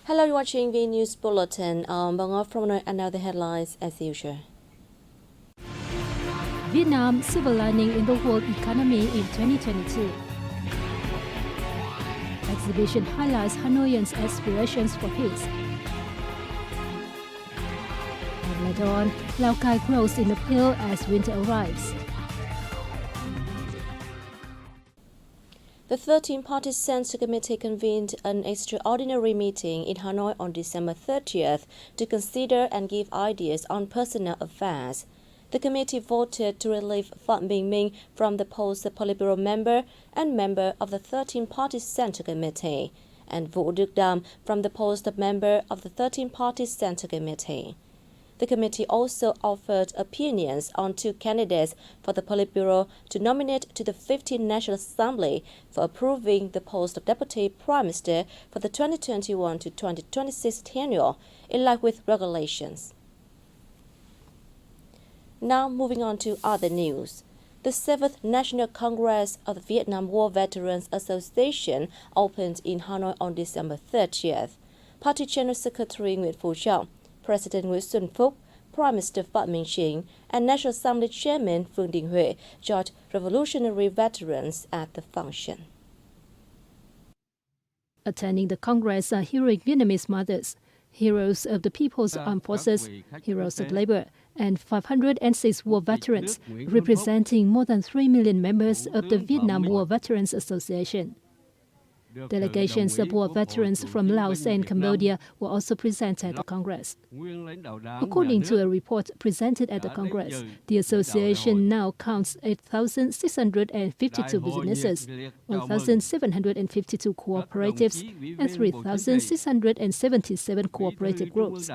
Hello, you're watching Vnews Bulletin. Bang off from another headlines as usual. Vietnam silver lining in the world economy in 2022. Exhibition highlights Hanoians' aspirations for peace. And later on, Lao Cai grows in appeal as winter arrives. The 13-party Central Committee convened an extraordinary meeting in Hanoi on December 30th to consider and give ideas on personnel affairs. The committee voted to relieve Pham Binh Minh from the post of Politburo member and member of the 13-party Central Committee, and Vũ Đức Đam from the post of member of the 13-party Central Committee. The committee also offered opinions on two candidates for the Politburo to nominate to the 15th National Assembly for approving the post of Deputy Prime Minister for the 2021 to 2026 tenure, in line with regulations. Now moving on to other news. The 7th National Congress of the Vietnam War Veterans Association opened in Hanoi on December 30th. Party General Secretary Nguyễn Phú Trọng, President Nguyễn Xuân Phúc, Prime Minister Phạm Minh Chính, and National Assembly Chairman Phương Đình Huệ joined revolutionary veterans at the function. Attending the Congress are heroic Vietnamese mothers, heroes of the People's Armed Forces, heroes of labor, and 506 war veterans, representing more than 3 million members of the Vietnam War Veterans Association. Delegations of war veterans from Laos and Cambodia were also present at the Congress. According to a report presented at the Congress, the association now counts 8,652 businesses, 1,752 cooperatives, and 3,677 cooperative groups.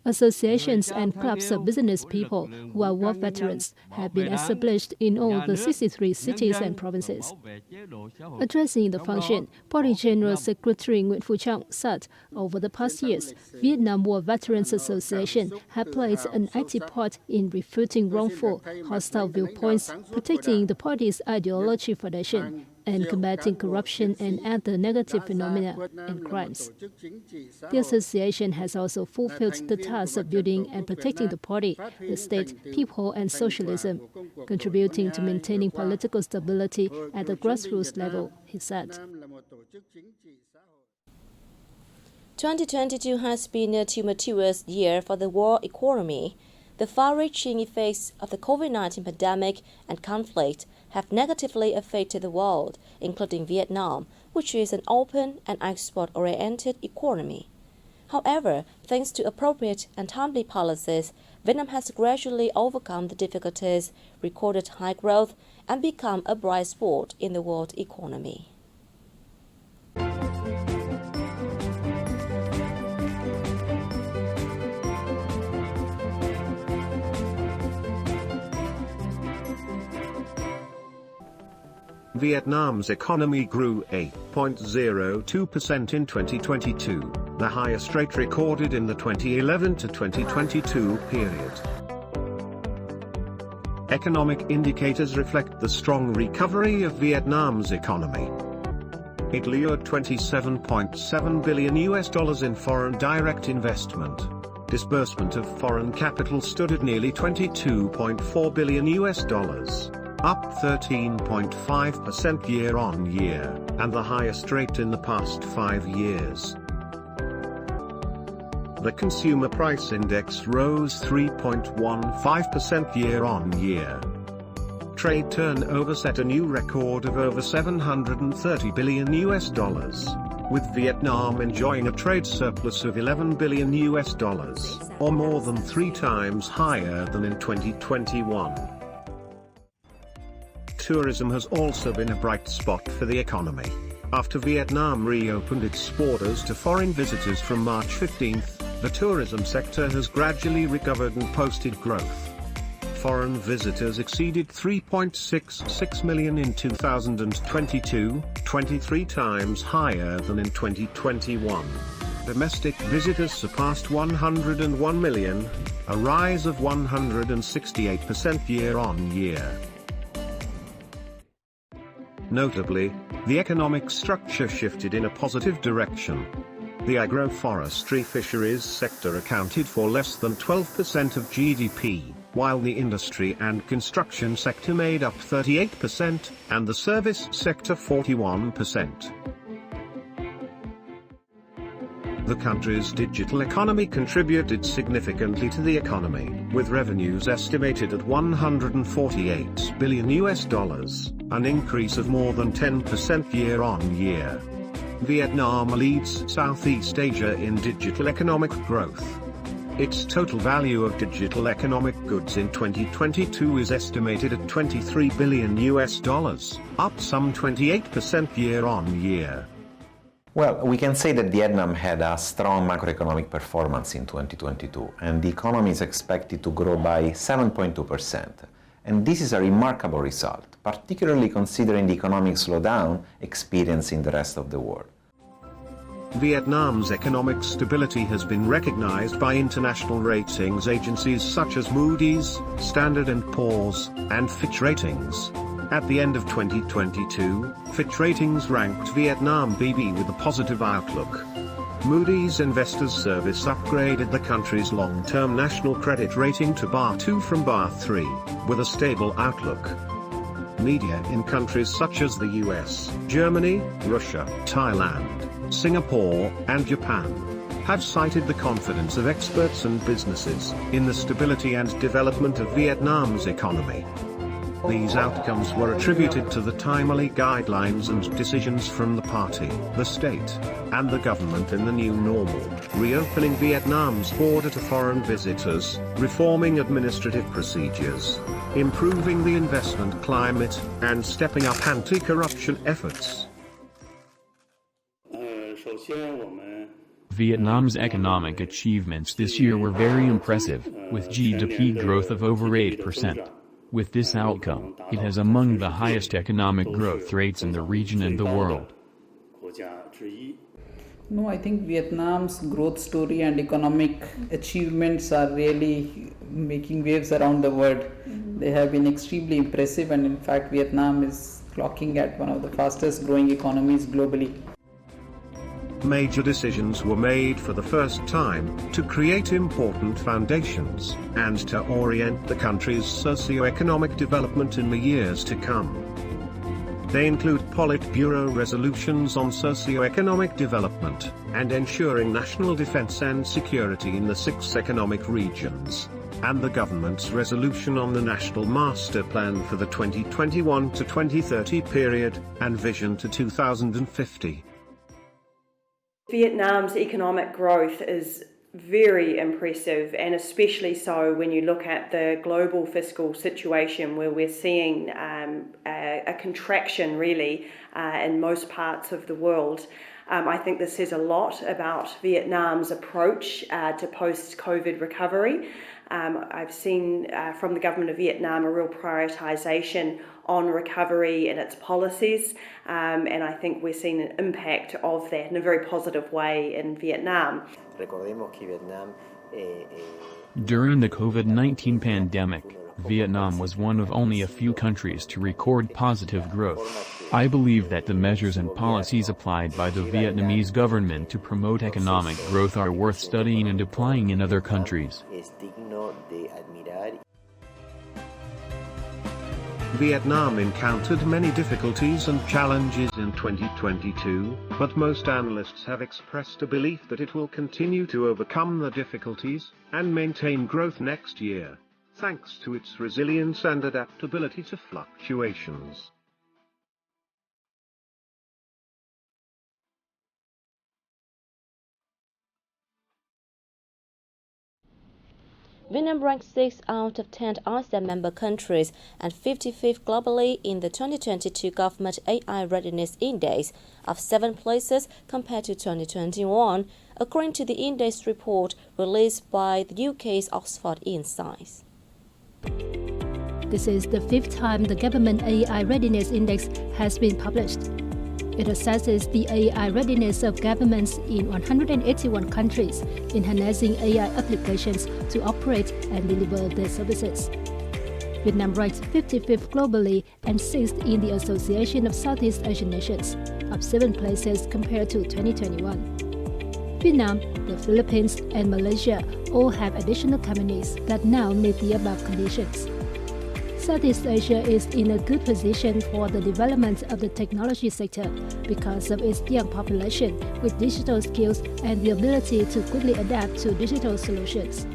Associations and clubs of business people who are war veterans have been established in all the 63 cities and provinces. Addressing the function, Party General Secretary Nguyễn Phú Trọng said, over the past years, Vietnam War Veterans Association have played an active part in refuting wrongful, hostile viewpoints, protecting the party's ideology foundation, and combating corruption and other negative phenomena and crimes. The association has also fulfilled the task of building and protecting the party, the state, people, and socialism, contributing to maintaining political stability at the grassroots level, he said. 2022 has been a tumultuous year for the world economy. The far-reaching effects of the COVID-19 pandemic and conflict have negatively affected the world, including Vietnam, which is an open and export-oriented economy. However, thanks to appropriate and timely policies, Vietnam has gradually overcome the difficulties, recorded high growth, and become a bright spot in the world economy. Vietnam's economy grew 8.02% in 2022, the highest rate recorded in the 2011 to 2022 period. Economic indicators reflect the strong recovery of Vietnam's economy. It lured $27.7 billion in foreign direct investment. Disbursement of foreign capital stood at nearly $22.4 billion, up 13.5% year-on-year, and the highest rate in the past 5 years. The Consumer Price Index rose 3.15% year-on-year. Trade turnover set a new record of over $730 billion, with Vietnam enjoying a trade surplus of $11 billion, or more than 3 times higher than in 2021. Tourism has also been a bright spot for the economy. After Vietnam reopened its borders to foreign visitors from March 15, the tourism sector has gradually recovered and posted growth. Foreign visitors exceeded 3.66 million in 2022, 23 times higher than in 2021. Domestic visitors surpassed 101 million, a rise of 168% year-on-year. Notably, the economic structure shifted in a positive direction. The agroforestry fisheries sector accounted for less than 12% of GDP, while the industry and construction sector made up 38%, and the service sector 41%. The country's digital economy contributed significantly to the economy, with revenues estimated at $148 billion, an increase of more than 10% year-on-year. Vietnam leads Southeast Asia in digital economic growth. Its total value of digital economic goods in 2022 is estimated at $23 billion, up some 28% year-on-year. Well, we can say that Vietnam had a strong macroeconomic performance in 2022, and the economy is expected to grow by 7.2%. And this is a remarkable result, particularly considering the economic slowdown experienced in the rest of the world. Vietnam's economic stability has been recognized by international ratings agencies such as Moody's, Standard & Poor's, and Fitch Ratings. At the end of 2022, Fitch Ratings ranked Vietnam BB with a positive outlook. Moody's Investors Service upgraded the country's long-term national credit rating to Bar 2 from Bar 3, with a stable outlook. Media in countries such as the US, Germany, Russia, Thailand, Singapore, and Japan have cited the confidence of experts and businesses in the stability and development of Vietnam's economy. These outcomes were attributed to the timely guidelines and decisions from the party, the state, and the government in the new normal, reopening Vietnam's border to foreign visitors, reforming administrative procedures, improving the investment climate, and stepping up anti-corruption efforts. Vietnam's economic achievements this year were very impressive, with GDP growth of over 8%. With this outcome, it has among the highest economic growth rates in the region and the world. No, I think Vietnam's growth story and economic achievements are really making waves around the world. They have been extremely impressive, and in fact Vietnam is clocking at one of the fastest growing economies globally. Major decisions were made for the first time to create important foundations and to orient the country's socio-economic development in the years to come. They include Politburo resolutions on socio-economic development and ensuring national defense and security in the 6 economic regions, and the government's resolution on the National Master Plan for the 2021 to 2030 period and Vision to 2050. Vietnam's economic growth is very impressive, and especially so when you look at the global fiscal situation where we're seeing a contraction really in most parts of the world. I think this says a lot about Vietnam's approach to post-COVID recovery. I've seen from the government of Vietnam a real prioritisation on recovery and its policies, and I think we're seeing an impact of that in a very positive way in Vietnam. During the COVID-19 pandemic, Vietnam was one of only a few countries to record positive growth. I believe that the measures and policies applied by the Vietnamese government to promote economic growth are worth studying and applying in other countries. Vietnam encountered many difficulties and challenges in 2022, but most analysts have expressed a belief that it will continue to overcome the difficulties and maintain growth next year, thanks to its resilience and adaptability to fluctuations. Vietnam ranks 6 out of 10 ASEAN member countries and 55th globally in the 2022 Government AI Readiness Index, up 7 places compared to 2021, according to the index report released by the UK's Oxford Insights. This is the 5th time the Government AI Readiness Index has been published. It assesses the AI readiness of governments in 181 countries in harnessing AI applications to operate and deliver their services. Vietnam ranks 55th globally and 6th in the Association of Southeast Asian Nations, up 7 places compared to 2021. Vietnam, the Philippines, and Malaysia all have additional companies that now meet the above conditions. Southeast Asia is in a good position for the development of the technology sector because of its young population with digital skills and the ability to quickly adapt to digital solutions.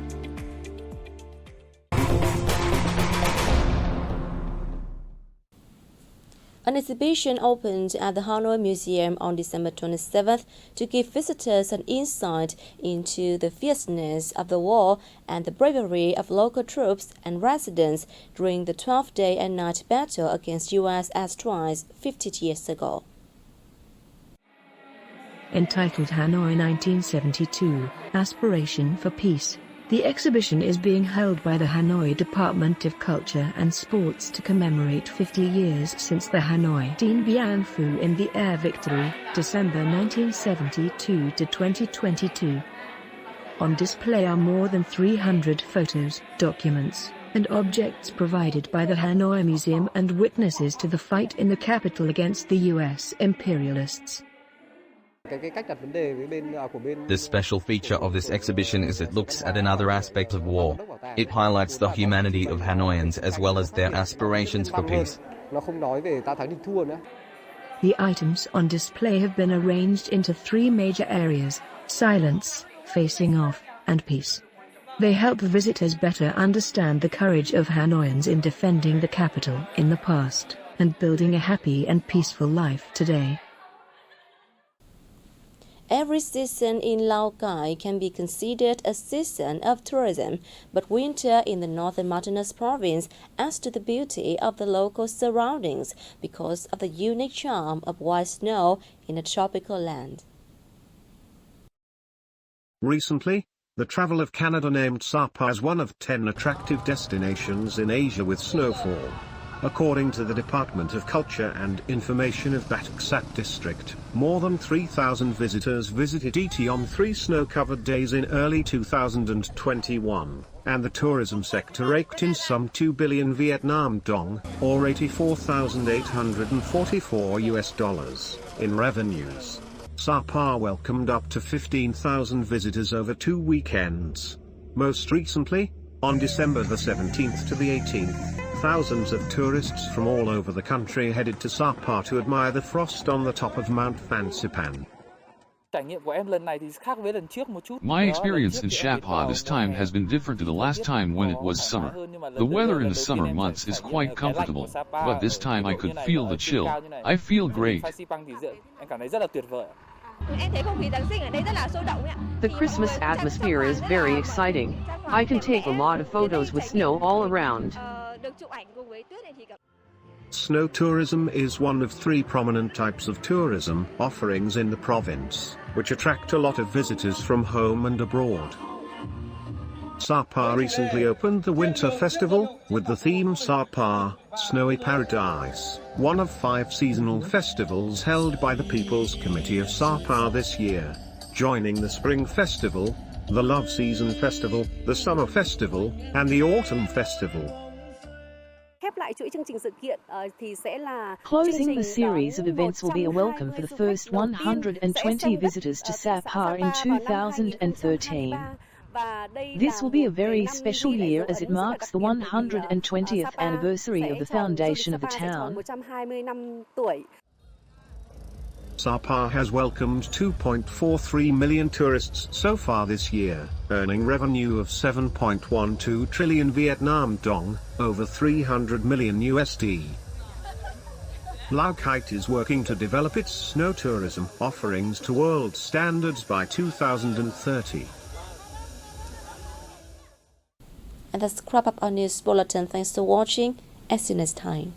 An exhibition opened at the Hanoi Museum on December 27th to give visitors an insight into the fierceness of the war and the bravery of local troops and residents during the 12-day and night battle against U.S. airstrikes 50 years ago. Entitled Hanoi 1972, Aspiration for Peace, the exhibition is being held by the Hanoi Department of Culture and Sports to commemorate 50 years since the Hanoi Dien Bien Phu in the air victory, December 1972 to 2022. On display are more than 300 photos, documents, and objects provided by the Hanoi Museum and witnesses to the fight in the capital against the U.S. imperialists. The special feature of this exhibition is it looks at another aspect of war. It highlights the humanity of Hanoians as well as their aspirations for peace. The items on display have been arranged into 3 major areas: silence, facing off, and peace. They help visitors better understand the courage of Hanoians in defending the capital in the past and building a happy and peaceful life today. Every season in Lao Cai can be considered a season of tourism, but winter in the northern mountainous province adds to the beauty of the local surroundings because of the unique charm of white snow in a tropical land. Recently, the travel of Canada named Sapa as one of 10 attractive destinations in Asia with snowfall. According to the Department of Culture and Information of Batak District, more than 3,000 visitors visited ET on 3 snow-covered days in early 2021, and the tourism sector raked in some 2 billion Vietnam dong, or $84,844 in revenues. Sapa welcomed up to 15,000 visitors over 2 weekends. Most recently, on December the 17th to the 18th, thousands of tourists from all over the country headed to Sapa to admire the frost on the top of Mount Fansipan. My experience in Sapa this time has been different to the last time when it was summer. The weather in the summer months is quite comfortable, but this time I could feel the chill. I feel great. The Christmas atmosphere is very exciting. I can take a lot of photos with snow all around. Snow tourism is one of 3 prominent types of tourism offerings in the province, which attract a lot of visitors from home and abroad. Sapa recently opened the Winter Festival, with the theme Sapa, Snowy Paradise, one of 5 seasonal festivals held by the People's Committee of Sapa this year, joining the Spring Festival, the Love Season Festival, the Summer Festival, and the Autumn Festival. Closing the series of events will be a welcome for the first 120 visitors to Sapa in 2013. This will be a very special year as it marks the 120th anniversary of the foundation of the town. Sapa has welcomed 2.43 million tourists so far this year, earning revenue of 7.12 trillion Vietnam dong, over $300 million USD. Lao Cai is working to develop its snow tourism offerings to world standards by 2030. And that's wrap up our news bulletin. Thanks for watching. See you next time.